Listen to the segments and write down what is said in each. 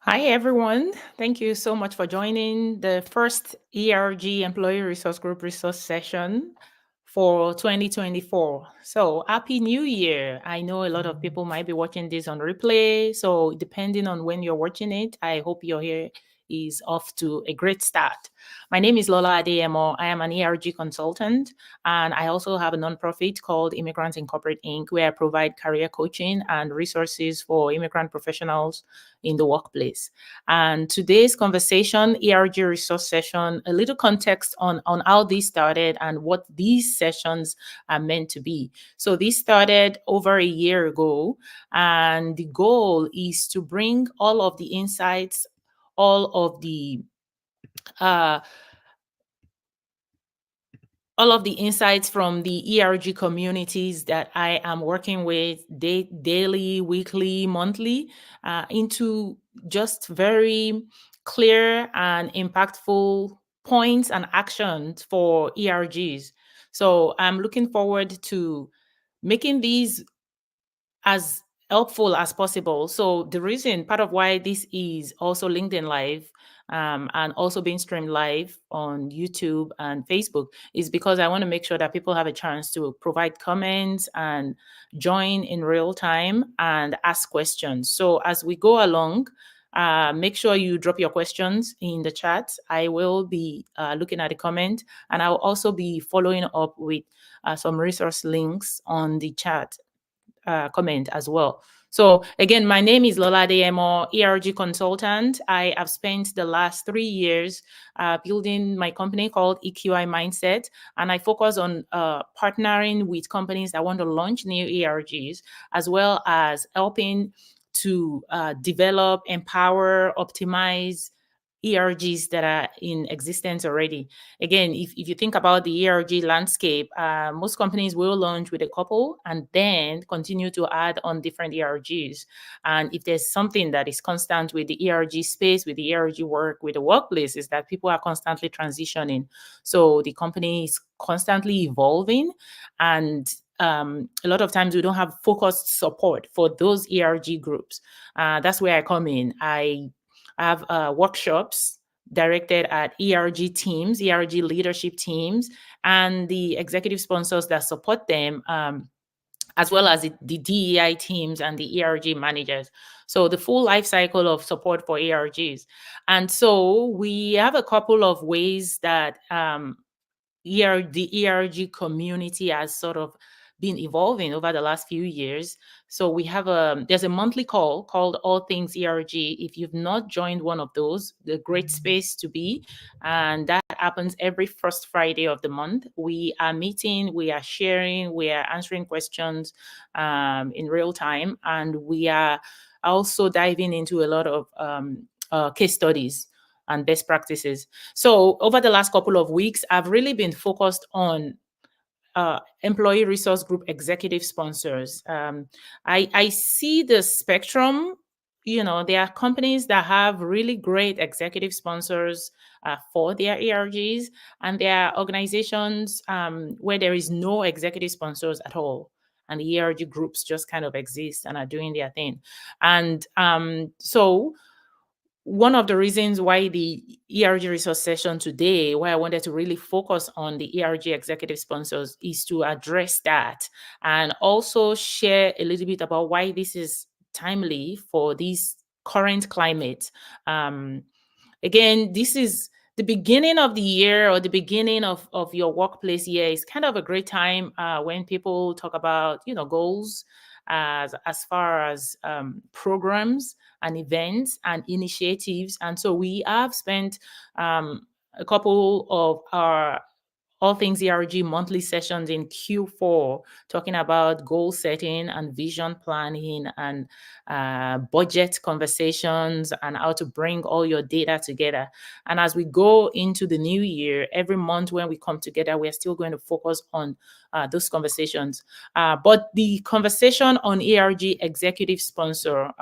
Hi, everyone. Thank you so much for joining the first ERG Employee Resource Group resource session for 2024. So, Happy New Year. I know a lot of people might be watching this on replay. So, depending on when you're watching it, I hope your year is off to a great start. My name is Lola Adeyemo. I am an ERG consultant, and I also have a nonprofit called Immigrants Incorporate Inc., where I provide career coaching and resources for immigrant professionals in the workplace. And today's conversation, ERG resource session, a little context on how this started and what these sessions are meant to be. So this started over a year ago, and the goal is to bring uh, all of the insights from the ERG communities that I am working with daily, weekly, monthly, into just very clear and impactful points and actions for ERGs. So I'm looking forward to making these as helpful as possible. So the reason, part of why this is also LinkedIn Live, and also being streamed live on YouTube and Facebook, is because I want to make sure that people have a chance to provide comments and join in real time and ask questions. So as we go along, make sure you drop your questions in the chat. I will be looking at the comment, and I'll also be following up with some resource links on the chat comment as well. So again, my name is Lola Adeyemo, ERG consultant. I have spent the last 3 years building my company called EQI Mindset, and I focus on partnering with companies that want to launch new ERGs, as well as helping to develop, empower, optimize ERGs that are in existence already. Again, if you think about the ERG landscape, most companies will launch with a couple and then continue to add on different ERGs. And if there's something that is constant with the ERG space, with the ERG work, with the workplace, is that people are constantly transitioning. So the company is constantly evolving, and a lot of times we don't have focused support for those ERG groups. That's where I come in. I have workshops directed at ERG teams, ERG leadership teams, and the executive sponsors that support them, as well as the DEI teams and the ERG managers. So the full life cycle of support for ERGs. And so we have a couple of ways that the ERG community has sort of been evolving over the last few years. So there's a monthly call called All Things ERG. If you've not joined one of those, the great space to be. And that happens every first Friday of the month. We are meeting, we are sharing, we are answering questions in real time, and we are also diving into a lot of case studies and best practices. So over the last couple of weeks, I've really been focused on employee resource group executive sponsors. I see the spectrum. There are companies that have really great executive sponsors for their ERGs, and there are organizations where there is no executive sponsors at all, and the ERG groups just kind of exist and are doing their thing. And so one of the reasons why the ERG resource session today, why I wanted to really focus on the ERG executive sponsors, is to address that and also share a little bit about why this is timely for this current climate. Again, this is the beginning of the year, or the beginning of your workplace year, is kind of a great time when people talk about, goals as far as programs and events and initiatives. And so we have spent a couple of our All Things ERG monthly sessions in Q4 talking about goal setting and vision planning and budget conversations and how to bring all your data together. And as we go into the new year, every month when we come together, we're still going to focus on those conversations. But the conversation on ERG executive sponsor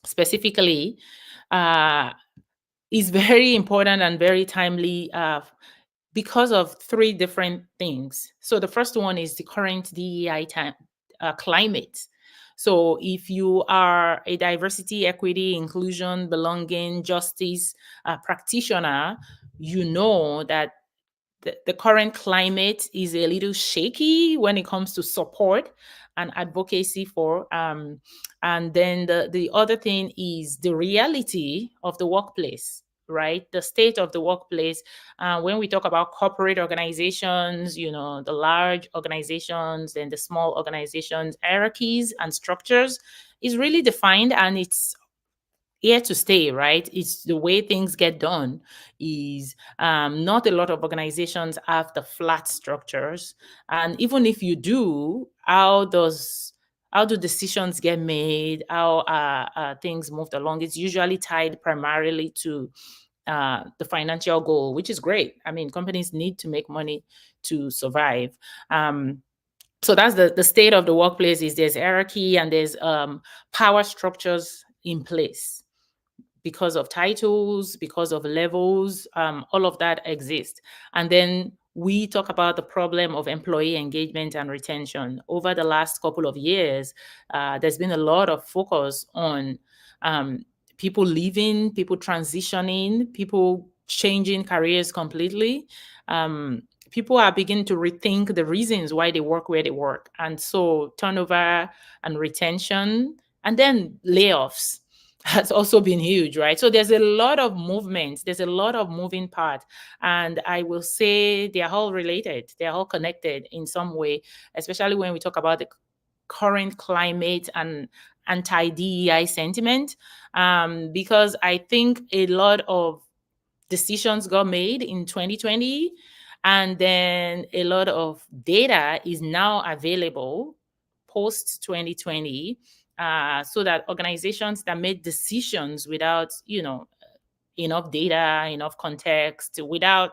specifically is very important and very timely because of three different things. So the first one is the current DEI climate. So if you are a diversity, equity, inclusion, belonging, justice practitioner, you know that the current climate is a little shaky when it comes to support and advocacy for. And then the other thing is the reality of the workplace, right? The state of the workplace. When we talk about corporate organizations, the large organizations and the small organizations, hierarchies and structures is really defined, and it's here to stay, right? It's the way things get done. Is not a lot of organizations have the flat structures, and even if you do, how do decisions get made? How things moved along? It's usually tied primarily to the financial goal, which is great. I mean, companies need to make money to survive. So that's the state of the workplace. Is there's hierarchy and there's power structures in place because of titles, because of levels, all of that exists. And then we talk about the problem of employee engagement and retention. Over the last couple of years, there's been a lot of focus on people leaving, people transitioning, people changing careers completely. People are beginning to rethink the reasons why they work where they work. And so turnover and retention, and then layoffs has also been huge, right? So there's a lot of movements, there's a lot of moving parts, and I will say they are all related, they are all connected in some way, especially when we talk about the current climate and anti-DEI sentiment, because I think a lot of decisions got made in 2020, and then a lot of data is now available post 2020, so that organizations that made decisions without enough data, enough context, without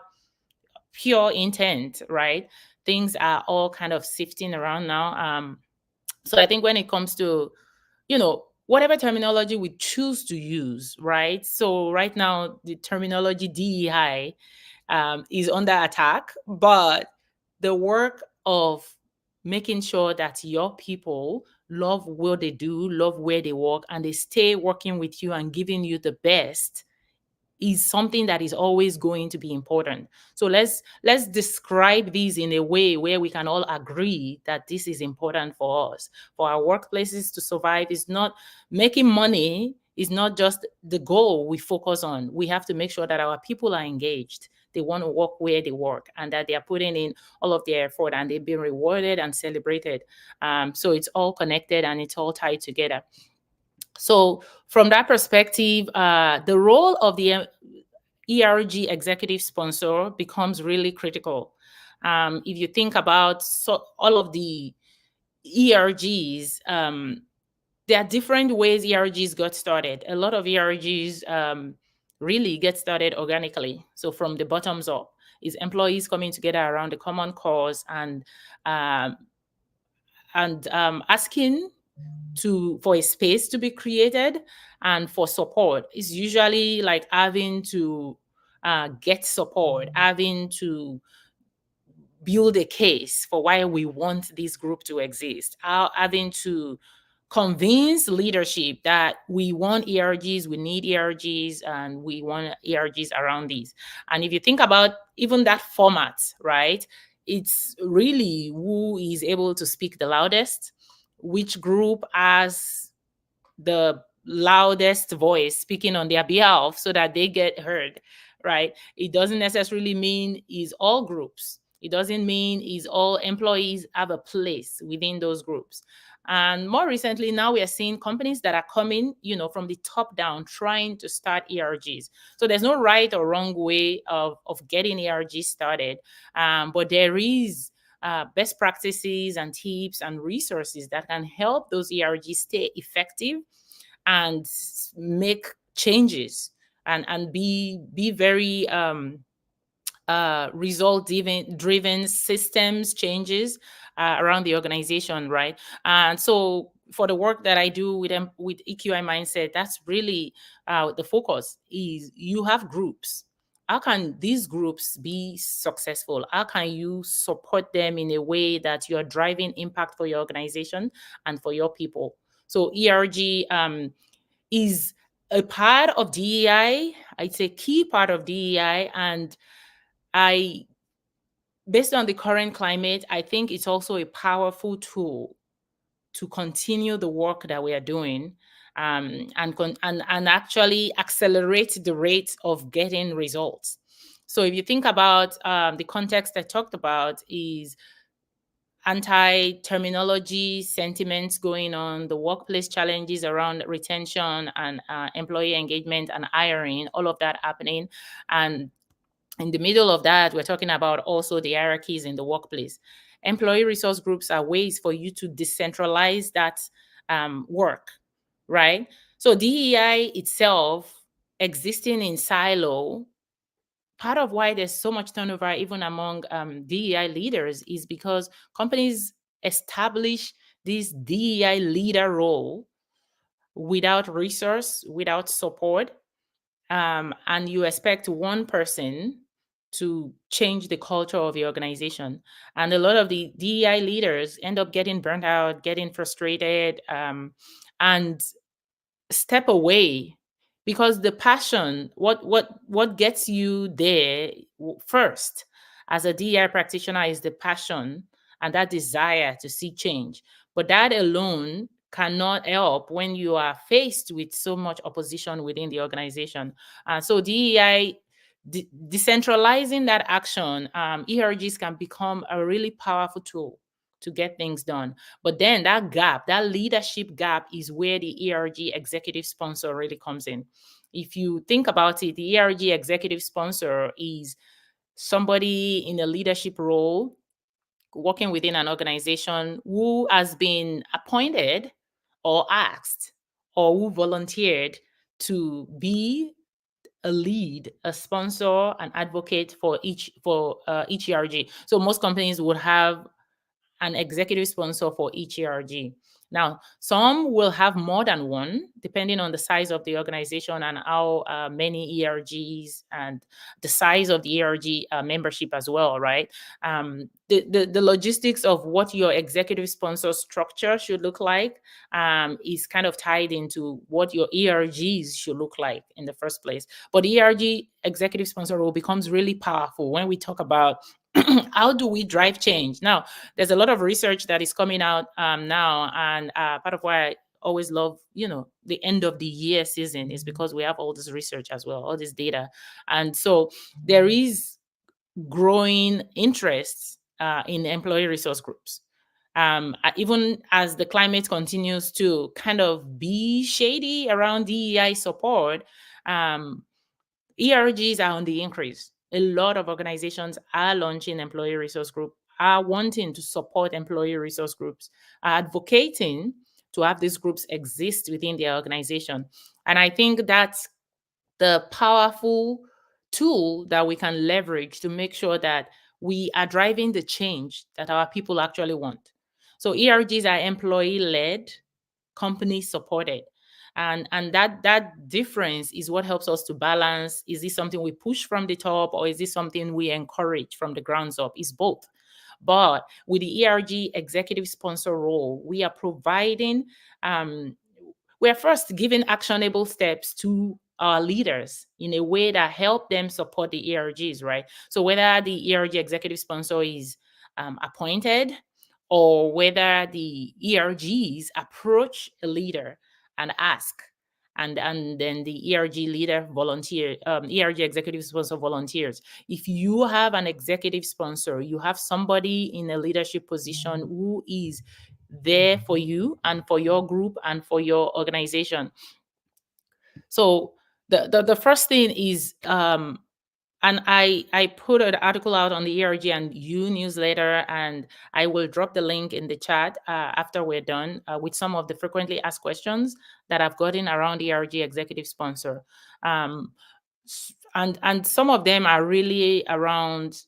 pure intent, right? Things are all kind of sifting around now. So I think when it comes to whatever terminology we choose to use, right? So right now, the terminology DEI is under attack, but the work of making sure that your people love what they do, love where they work, and they stay working with you and giving you the best is something that is always going to be important. So let's describe these in a way where we can all agree that this is important for us, for our workplaces to survive. Is not making money, is not just the goal we focus on. We have to make sure that our people are engaged. They want to work where they work, and that they are putting in all of their effort, and they've been rewarded and celebrated. So it's all connected and it's all tied together. So from that perspective, the role of the ERG executive sponsor becomes really critical. If you think about all of the ERGs, there are different ways ERGs got started. A lot of ERGs really get started organically. So from the bottoms up, is employees coming together around a common cause and asking for a space to be created and for support. Is usually like having to get support, having to build a case for why we want this group to exist, having to convince leadership that we want ERGs, we need ERGs, and we want ERGs around these. And if you think about even that format, right, it's really who is able to speak the loudest, which group has the loudest voice speaking on their behalf so that they get heard, right? It doesn't necessarily mean is all groups. It doesn't mean is all employees have a place within those groups. And more recently, now we are seeing companies that are coming, from the top down, trying to start ERGs. So there's no right or wrong way of getting ERGs started, but there is best practices and tips and resources that can help those ERGs stay effective and make changes and be very result driven systems changes around the organization, right? And so for the work that I do with them with EQI mindset, that's really the focus. Is you have groups. How can these groups be successful? How can you support them in a way that you're driving impact for your organization and for your people? So ERG is a part of DEI. It's a key part of DEI, and I, based on the current climate, I think it's also a powerful tool to continue the work that we are doing, and actually accelerate the rate of getting results. So if you think about the context I talked about is anti-terminology sentiments going on, the workplace challenges around retention and employee engagement and hiring, all of that happening. And in the middle of that, we're talking about also the hierarchies in the workplace. Employee resource groups are ways for you to decentralize that work, right? So DEI itself existing in silo, part of why there's so much turnover even among DEI leaders is because companies establish this DEI leader role without resource, without support, and you expect one person to change the culture of the organization. And a lot of the DEI leaders end up getting burnt out, getting frustrated, and step away because the passion, what gets you there first as a DEI practitioner is the passion and that desire to see change. But that alone cannot help when you are faced with so much opposition within the organization. So DEI, decentralizing that action, ERGs can become a really powerful tool to get things done. But then that gap, that leadership gap, is where the ERG executive sponsor really comes in. If you think about it, the ERG executive sponsor is somebody in a leadership role working within an organization who has been appointed or asked or who volunteered to be a lead, a sponsor, an advocate for each ERG. So most companies would have an executive sponsor for each ERG. Now, some will have more than one, depending on the size of the organization and how many ERGs and the size of the ERG membership as well, right? The logistics of what your executive sponsor structure should look like is kind of tied into what your ERGs should look like in the first place. But ERG executive sponsor role becomes really powerful when we talk about how do we drive change. Now, there's a lot of research that is coming out now, and part of why I always love, the end of the year season is because we have all this research as well, all this data, and so there is growing interest in employee resource groups. Even as the climate continues to kind of be shady around DEI support, ERGs are on the increase. A lot of organizations are launching employee resource group, are wanting to support employee resource groups, are advocating to have these groups exist within their organization. And I think that's the powerful tool that we can leverage to make sure that we are driving the change that our people actually want. So ERGs are employee-led, company-supported. And that difference is what helps us to balance. Is this something we push from the top, or is this something we encourage from the grounds up? It's both. But with the ERG executive sponsor role, we are providing, we're first giving actionable steps to our leaders in a way that help them support the ERGs, right? So whether the ERG executive sponsor is appointed, or whether the ERGs approach a leader and ask, and then the ERG leader volunteer, ERG executive sponsor volunteers. If you have an executive sponsor, you have somebody in a leadership position who is there for you and for your group and for your organization. So the first thing is, and I put an article out on the ERG and U newsletter, and I will drop the link in the chat after we're done with some of the frequently asked questions that I've gotten around ERG executive sponsor. And some of them are really around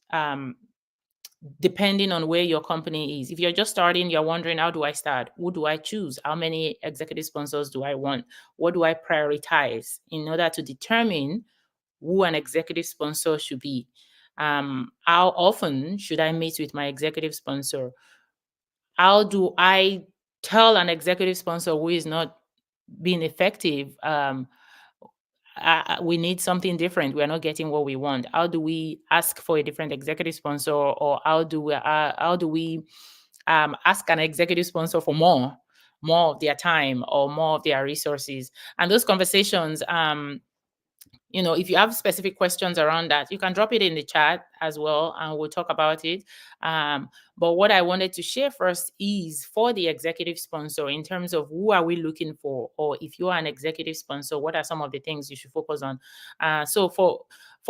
depending on where your company is. If you're just starting, you're wondering, how do I start? Who do I choose? How many executive sponsors do I want? What do I prioritize in order to determine who an executive sponsor should be? How often should I meet with my executive sponsor? How do I tell an executive sponsor who is not being effective, we need something different. We're not getting what we want. How do we ask for a different executive sponsor, or how do we ask an executive sponsor for more of their time or more of their resources? And those conversations, if you have specific questions around that, you can drop it in the chat as well, and we'll talk about it. But what I wanted to share first is for the executive sponsor, in terms of who are we looking for, or if you are an executive sponsor, what are some of the things you should focus on? So for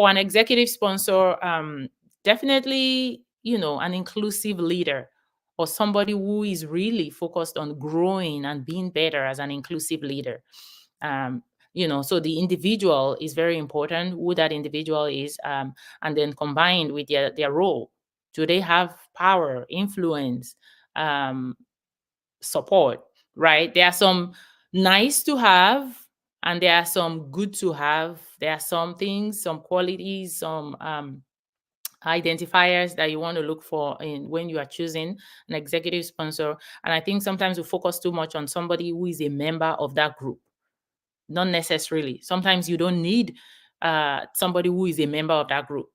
an executive sponsor, definitely, an inclusive leader, or somebody who is really focused on growing and being better as an inclusive leader. So the individual is very important, who that individual is, and then combined with their role. Do they have power, influence, support, right? There are some nice to have, and there are some good to have. There are some things, some qualities, some identifiers that you want to look for when you are choosing an executive sponsor. And I think sometimes we focus too much on somebody who is a member of that group. Not necessarily. Sometimes you don't need somebody who is a member of that group.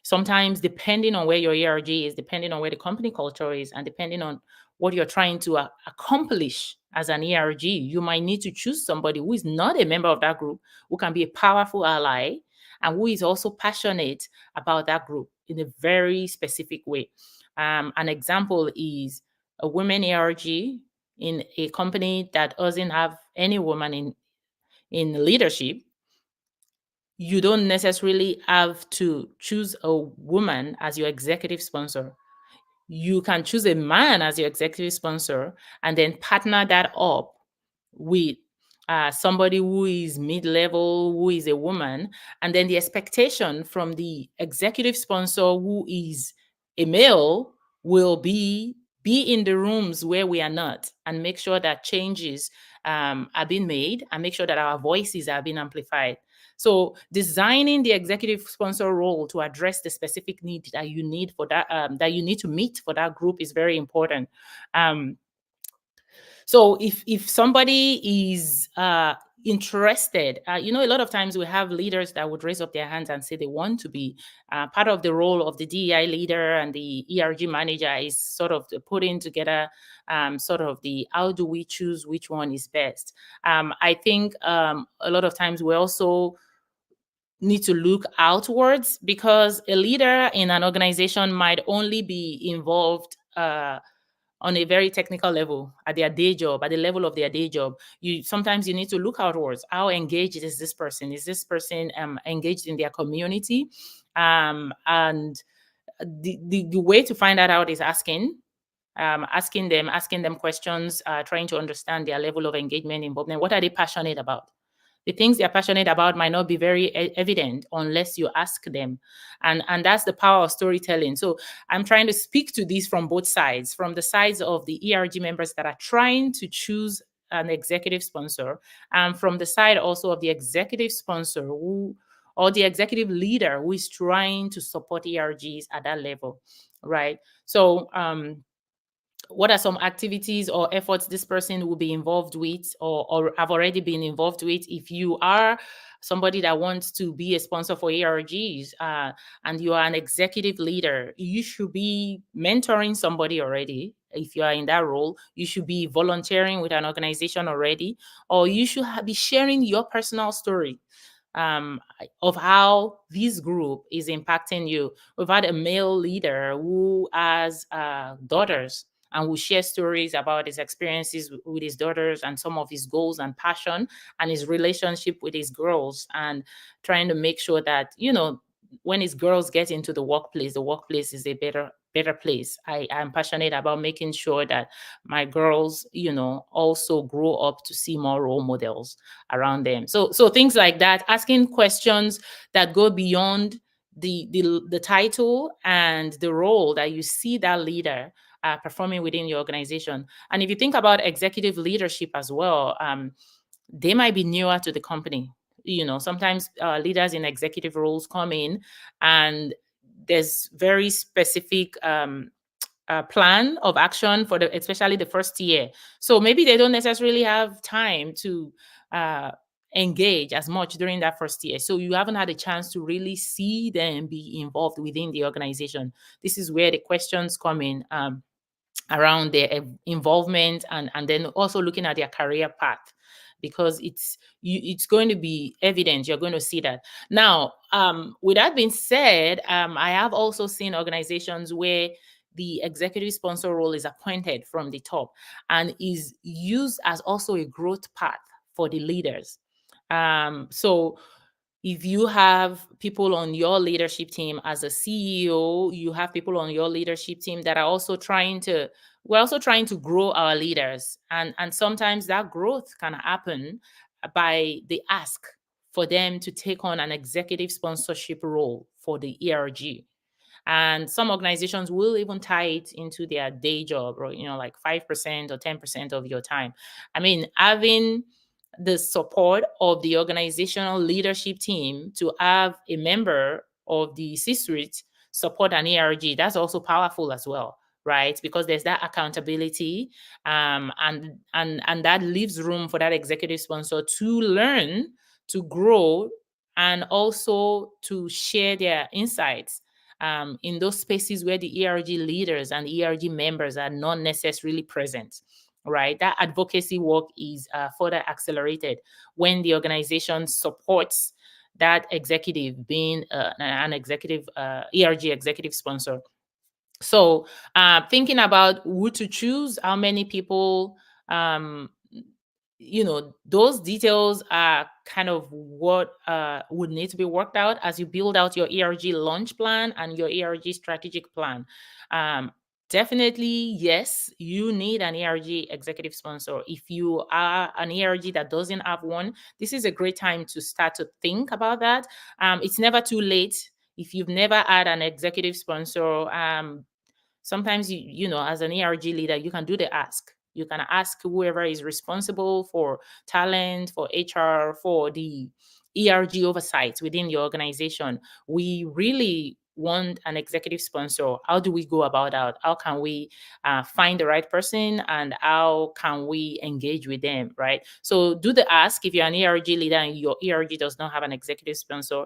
Sometimes, depending on where your ERG is, depending on where the company culture is, and depending on what you're trying to accomplish as an ERG, you might need to choose somebody who is not a member of that group, who can be a powerful ally, and who is also passionate about that group in a very specific way. An example is a women ERG in a company that doesn't have any woman in leadership. You don't necessarily have to choose a woman as your executive sponsor. You can choose a man as your executive sponsor, and then partner that up with somebody who is mid-level, who is a woman. And then the expectation from the executive sponsor, who is a male, will be in the rooms where we are not, and make sure that changes are being made, and make sure that our voices are being amplified. So designing the executive sponsor role to address the specific need that you need for that, that you need to meet for that group, is very important. So if somebody is interested, a lot of times we have leaders that would raise up their hands and say they want to be part of the role of the DEI leader, and the ERG manager is sort of putting together sort of the how do we choose which one is best. I think a lot of times we also need to look outwards, because a leader in an organization might only be involved on a very technical level at their day job, at the level of their day job. Sometimes you need to look outwards. How engaged is this person? Is this person engaged in their community? And the way to find that out is asking them questions, trying to understand their level of engagement, involvement. What are they passionate about? The things they're passionate about might not be very evident unless you ask them. And that's the power of storytelling. So I'm trying to speak to this from both sides, from the sides of the ERG members that are trying to choose an executive sponsor, and from the side also of the executive sponsor or the executive leader who is trying to support ERGs at that level, right? So what are some activities or efforts this person will be involved with, or have already been involved with? If you are somebody that wants to be a sponsor for ERGs, and you are an executive leader, you should be mentoring somebody already. If you are in that role, you should be volunteering with an organization already, or you should be sharing your personal story of how this group is impacting you. We've had a male leader who has daughters, and will share stories about his experiences with his daughters, and some of his goals and passion, and his relationship with his girls, and trying to make sure that, when his girls get into the workplace is a better place. I'm passionate about making sure that my girls, also grow up to see more role models around them. So things like that, asking questions that go beyond the title and the role that you see that leader performing within your organization. And if you think about executive leadership as well, they might be newer to the company. Sometimes leaders in executive roles come in, and there's very specific plan of action for especially the first year. So maybe they don't necessarily have time to engage as much during that first year. So you haven't had a chance to really see them be involved within the organization. This is where the questions come in. Around their involvement, and then also looking at their career path, because it's going to be evident. You're going to see that. Now, with that being said, I have also seen organizations where the executive sponsor role is appointed from the top and is used as also a growth path for the leaders. So if you have people on your leadership team as a CEO, you have people on your leadership team that are also we're also trying to grow our leaders. And sometimes that growth can happen by the ask for them to take on an executive sponsorship role for the ERG. And some organizations will even tie it into their day job, or like 5% or 10% of your time. I mean, having the support of the organizational leadership team to have a member of the C-suite support an ERG, that's also powerful as well, right? Because there's that accountability, and that leaves room for that executive sponsor to learn, to grow, and also to share their insights in those spaces where the ERG leaders and ERG members are not necessarily present, right? That advocacy work is further accelerated when the organization supports that executive being an executive ERG executive sponsor. So thinking about who to choose, how many people, those details are kind of what would need to be worked out as you build out your ERG launch plan and your ERG strategic plan. Definitely, yes, you need an ERG executive sponsor. If you are an ERG that doesn't have one, this is a great time to start to think about that. It's never too late. If you've never had an executive sponsor, sometimes as an ERG leader, you can do the ask. You can ask whoever is responsible for talent, for HR, for the ERG oversight within the organization. We really want an executive sponsor. How do we go about that? How can we find the right person, and how can we engage with them, right? So do the ask. If you're an ERG leader and your ERG does not have an executive sponsor,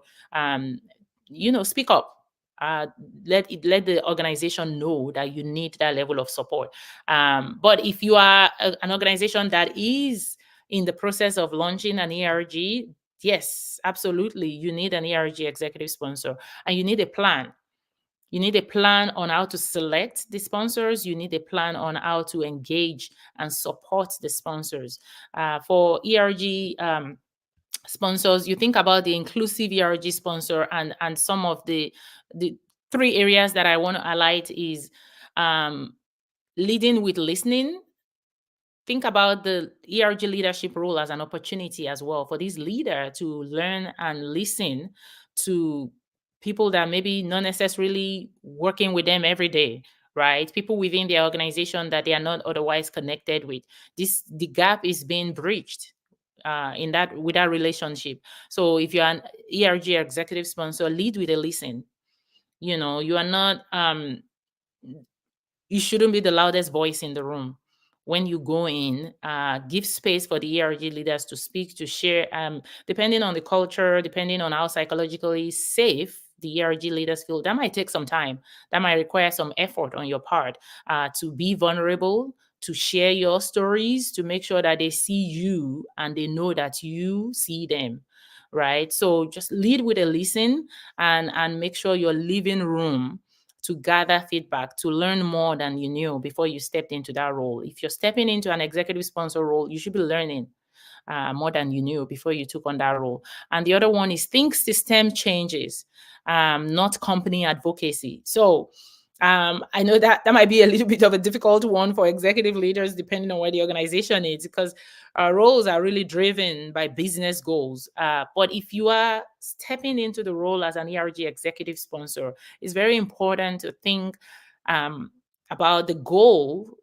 speak up. Let the organization know that you need that level of support. But if you are an organization that is in the process of launching an ERG, yes, absolutely, you need an ERG executive sponsor, and you need a plan. You need a plan on how to select the sponsors. You need a plan on how to engage and support the sponsors. For ERG sponsors, you think about the inclusive ERG sponsor, and some of the three areas that I want to highlight is leading with listening. Think about the ERG leadership role as an opportunity as well for this leader to learn and listen to people that maybe not necessarily working with them every day, right? People within their organization that they are not otherwise connected with. The gap is being breached with that relationship. So if you're an ERG executive sponsor, lead with a listen. You are not you shouldn't be the loudest voice in the room. When you go in, give space for the ERG leaders to speak, to share. Depending on the culture, depending on how psychologically safe the ERG leaders feel, that might take some time. That might require some effort on your part to be vulnerable, to share your stories, to make sure that they see you and they know that you see them, right? So just lead with a listen, and make sure you're leaving room to gather feedback, to learn more than you knew before you stepped into that role. If you're stepping into an executive sponsor role, you should be learning more than you knew before you took on that role. And the other one is think system changes, not company advocacy. So I know that might be a little bit of a difficult one for executive leaders, depending on where the organization is, because our roles are really driven by business goals. But if you are stepping into the role as an ERG executive sponsor, it's very important to think about the goal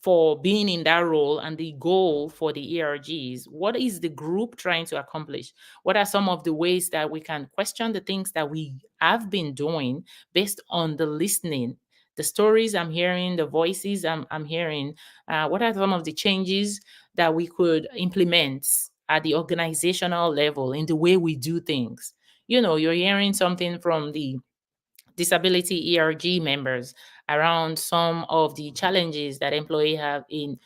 for being in that role and the goal for the ERGs. What is the group trying to accomplish? What are some of the ways that we can question the things that we have been doing based on the listening the stories I'm hearing, the voices I'm hearing. What are some of the changes that we could implement at the organizational level in the way we do things? You're hearing something from the disability ERG members around some of the challenges that employees have in,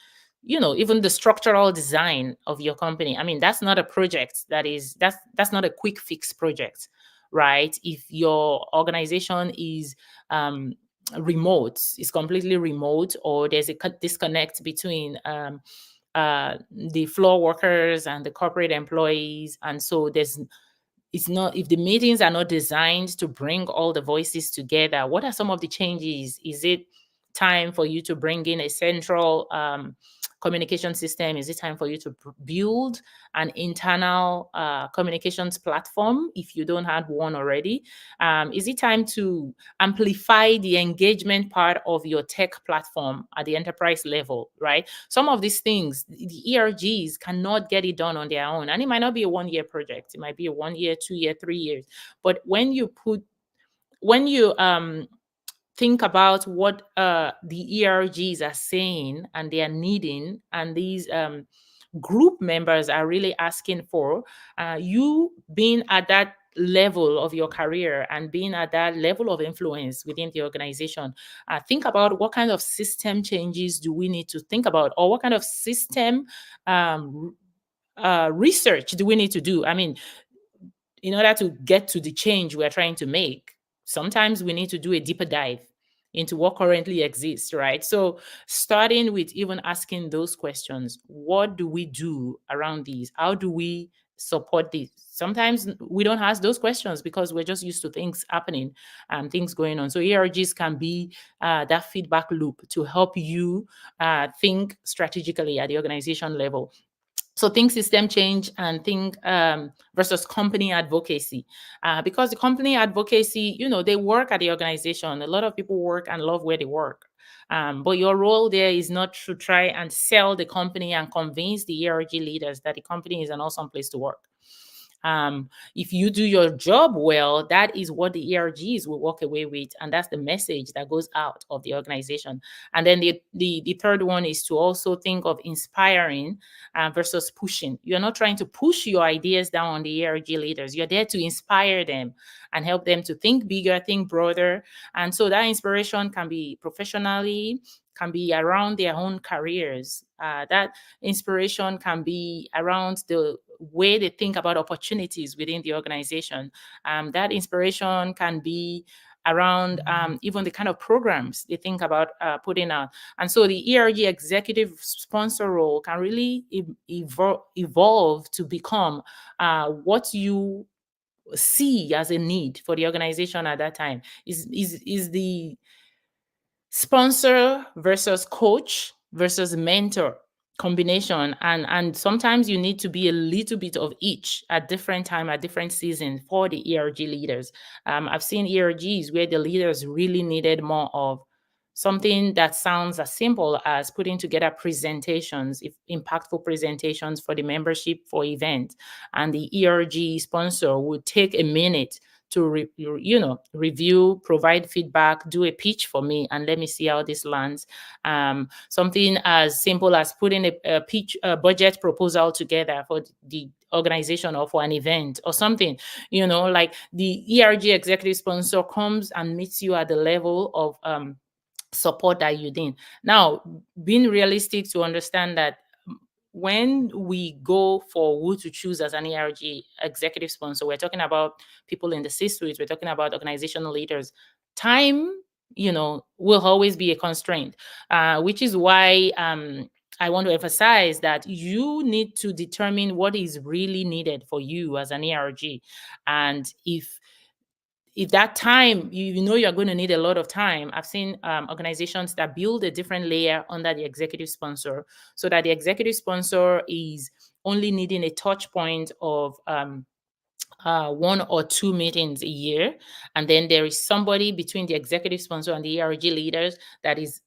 even the structural design of your company. I mean, that's not a project that's not a quick fix project, right? If your organization is um, remote, is completely remote, or there's a disconnect between the floor workers and the corporate employees, and so it's not, if the meetings are not designed to bring all the voices together, what are some of the changes? Is it time for you to bring in a central communication system? Is it time for you to build an internal communications platform if you don't have one already? Is it time to amplify the engagement part of your tech platform at the enterprise level, right? Some of these things, the ERGs cannot get it done on their own. And it might not be a 1-year project. It might be a 1 year, 2 year, 3 years. But when you think about what the ERGs are saying and they are needing, and these group members are really asking for, you being at that level of your career and being at that level of influence within the organization, think about what kind of system changes do we need to think about, or what kind of system research do we need to do? I mean, in order to get to the change we're trying to make, sometimes we need to do a deeper dive into what currently exists, right? So, starting with even asking those questions: what do we do around these? How do we support this? Sometimes we don't ask those questions because we're just used to things happening and things going on. So, ERGs can be that feedback loop to help you think strategically at the organization level. So think system change and think versus company advocacy, because the company advocacy, they work at the organization. A lot of people work and love where they work. But your role there is not to try and sell the company and convince the ERG leaders that the company is an awesome place to work. If you do your job well, that is what the ERGs will walk away with, and that's the message that goes out of the organization. And then the third one is to also think of inspiring versus pushing. You're not trying to push your ideas down on the ERG leaders. You're there to inspire them and help them to think bigger, think broader. And so that inspiration can be professionally, can be around their own careers. That inspiration can be around the way they think about opportunities within the organization. That inspiration can be around even the kind of programs they think about putting out. And so the ERG executive sponsor role can really evolve to become what you see as a need for the organization at that time. Is the sponsor versus coach versus mentor combination, and sometimes you need to be a little bit of each at different time, at different season for the ERG leaders. I've seen ERGs where the leaders really needed more of something that sounds as simple as putting together presentations, if impactful presentations for the membership for event, and the ERG sponsor would take a minute to review, provide feedback, do a pitch for me, and let me see how this lands. Something as simple as putting a pitch, a budget proposal together for the organization or for an event or something. Like the ERG executive sponsor comes and meets you at the level of support that you need. Now, being realistic to understand that when we go for who to choose as an ERG executive sponsor, we're talking about people in the C-suite, we're talking about organizational leaders. Time, will always be a constraint, which is why I want to emphasize that you need to determine what is really needed for you as an ERG. And if that time, you're going to need a lot of time. I've seen organizations that build a different layer under the executive sponsor, so that the executive sponsor is only needing a touch point of 1 or 2 meetings a year. And then there is somebody between the executive sponsor and the ERG leaders that is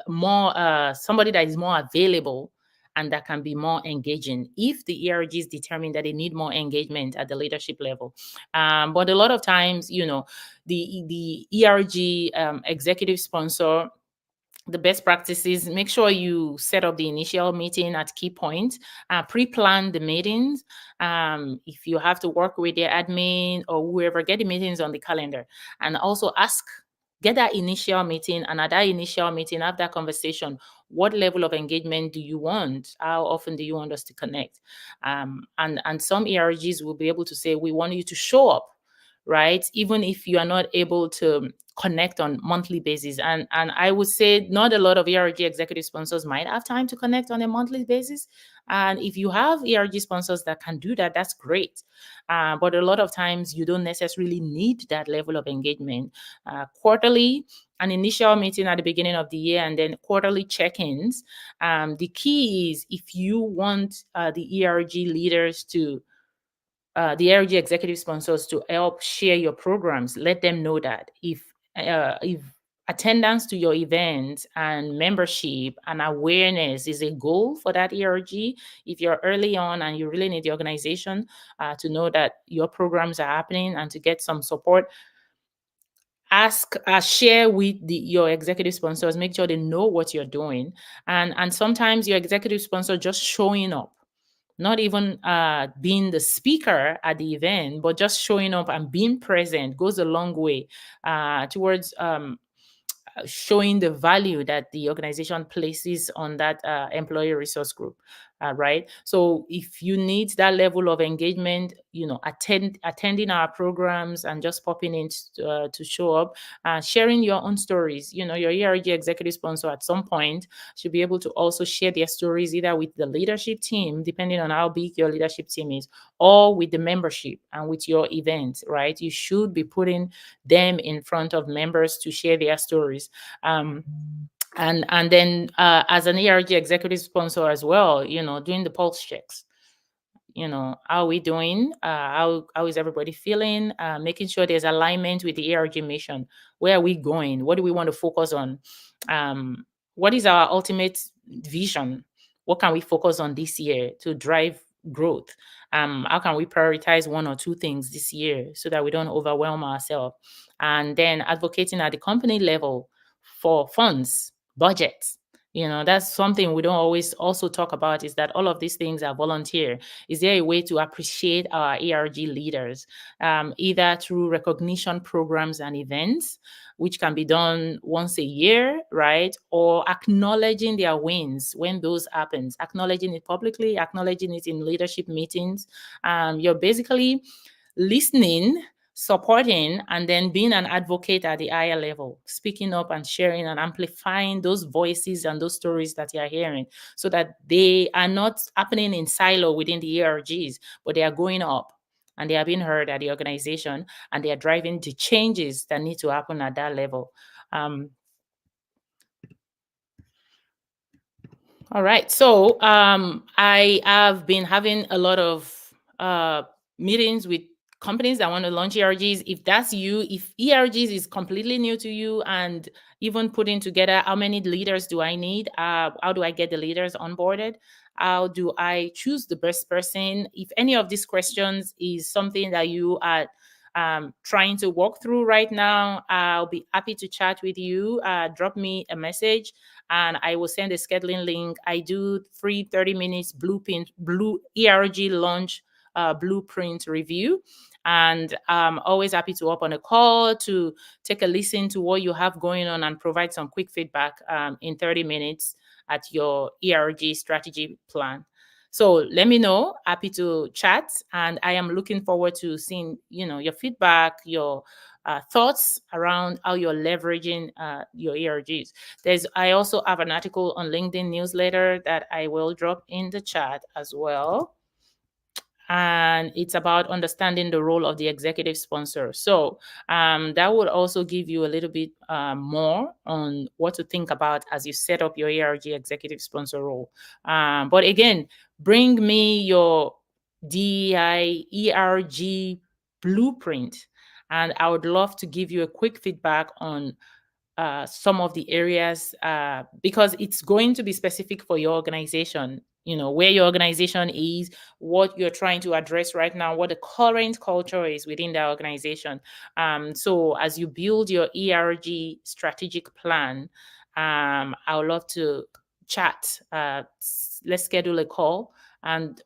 more somebody that is more available and that can be more engaging if the ERGs determine that they need more engagement at the leadership level. But a lot of times, the ERG executive sponsor, the best practices, make sure you set up the initial meeting at key points, pre-plan the meetings. If you have to work with the admin or whoever, get the meetings on the calendar, and also get that initial meeting, and at that initial meeting, have that conversation. What level of engagement do you want? How often do you want us to connect? And some ERGs will be able to say, we want you to show up, right? Even if you are not able to connect on monthly basis. And I would say not a lot of ERG executive sponsors might have time to connect on a monthly basis. And if you have ERG sponsors that can do that, that's great. But a lot of times you don't necessarily need that level of engagement. Quarterly, an initial meeting at the beginning of the year, and then quarterly check-ins. The key is, if you want the ERG leaders to the ERG executive sponsors to help share your programs, let them know that if attendance to your events and membership and awareness is a goal for that ERG, if you're early on and you really need the organization to know that your programs are happening and to get some support, share with your executive sponsors. Make sure they know what you're doing, and sometimes your executive sponsor just showing up, not even being the speaker at the event, but just showing up and being present goes a long way towards showing the value that the organization places on that employee resource group, right? So if you need that level of engagement, attending our programs and just popping in to show up, sharing your own stories. Your ERG executive sponsor at some point should be able to also share their stories either with the leadership team, depending on how big your leadership team is, or with the membership and with your event, right? You should be putting them in front of members to share their stories. And then as an ERG executive sponsor as well, doing the pulse checks. How are we doing? How is everybody feeling? Making sure there's alignment with the ERG mission. Where are we going? What do we want to focus on? What is our ultimate vision? What can we focus on this year to drive growth? How can we prioritize one or two things this year so that we don't overwhelm ourselves? And then advocating at the company level for funds, budgets. That's something we don't always also talk about, is that all of these things are volunteer. Is there a way to appreciate our ERG leaders, either through recognition programs and events, which can be done once a year, right? Or acknowledging their wins when those happens, acknowledging it publicly, acknowledging it in leadership meetings. You're basically listening, supporting, and then being an advocate at the higher level, speaking up and sharing and amplifying those voices and those stories that you're hearing, so that they are not happening in silo within the ERGs, but they are going up and they are being heard at the organization, and they are driving the changes that need to happen at that level. All right. So I have been having a lot of meetings with companies that want to launch ERGs. If that's you, if ERGs is completely new to you, and even putting together how many leaders do I need? How do I get the leaders onboarded? How do I choose the best person? If any of these questions is something that you are trying to walk through right now, I'll be happy to chat with you. Drop me a message and I will send a scheduling link. I do free 30 minutes blue ERG launch blueprint review. And I'm always happy to hop on a call to take a listen to what you have going on and provide some quick feedback in 30 minutes at your ERG strategy plan. So let me know. Happy to chat, and I am looking forward to seeing your feedback, your thoughts around how you're leveraging your ERGs. I also have an article on LinkedIn newsletter that I will drop in the chat as well. And it's about understanding the role of the executive sponsor. So that would also give you a little bit more on what to think about as you set up your ERG executive sponsor role. But again, bring me your DEI ERG blueprint, and I would love to give you a quick feedback on some of the areas because it's going to be specific for your organization. where your organization is, what you're trying to address right now, what the current culture is within the organization. So as you build your ERG strategic plan, I would love to chat. Let's schedule a call, and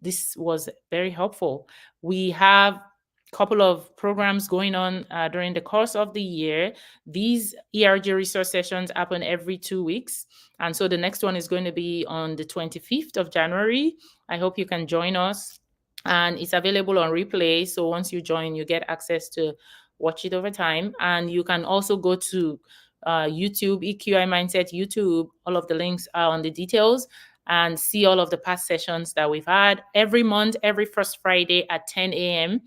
this was very helpful. We have a couple of programs going on during the course of the year. These ERG resource sessions happen every 2 weeks. And so the next one is going to be on the 25th of January. I hope you can join us. And it's available on replay. So once you join, you get access to watch it over time. And you can also go to YouTube, EQI Mindset YouTube. All of the links are on the details, and see all of the past sessions that we've had every month, every first Friday at 10 a.m.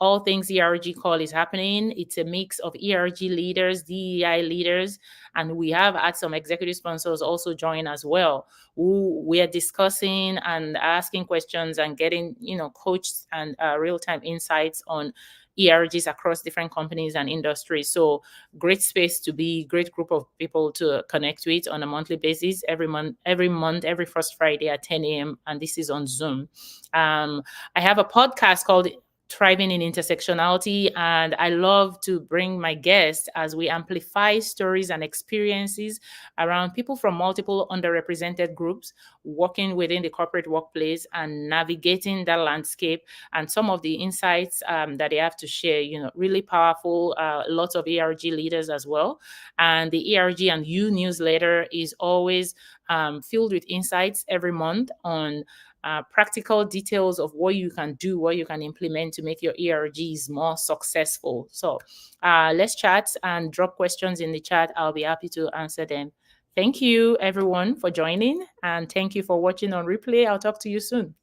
All Things ERG call is happening. It's a mix of ERG leaders, DEI leaders, and we have had some executive sponsors also join as well, who we are discussing and asking questions and getting, coached and real-time insights on ERGs across different companies and industries. So great space to be, great group of people to connect with on a monthly basis, every month, every first Friday at 10 a.m. And this is on Zoom. I have a podcast called Thriving in Intersectionality, and I love to bring my guests as we amplify stories and experiences around people from multiple underrepresented groups working within the corporate workplace and navigating that landscape, and some of the insights that they have to share, really powerful, lots of ERG leaders as well. And the ERG and You newsletter is always filled with insights every month on practical details of what you can do, what you can implement to make your ERGs more successful. So let's chat and drop questions in the chat. I'll be happy to answer them. Thank you, everyone, for joining, and thank you for watching on replay. I'll talk to you soon.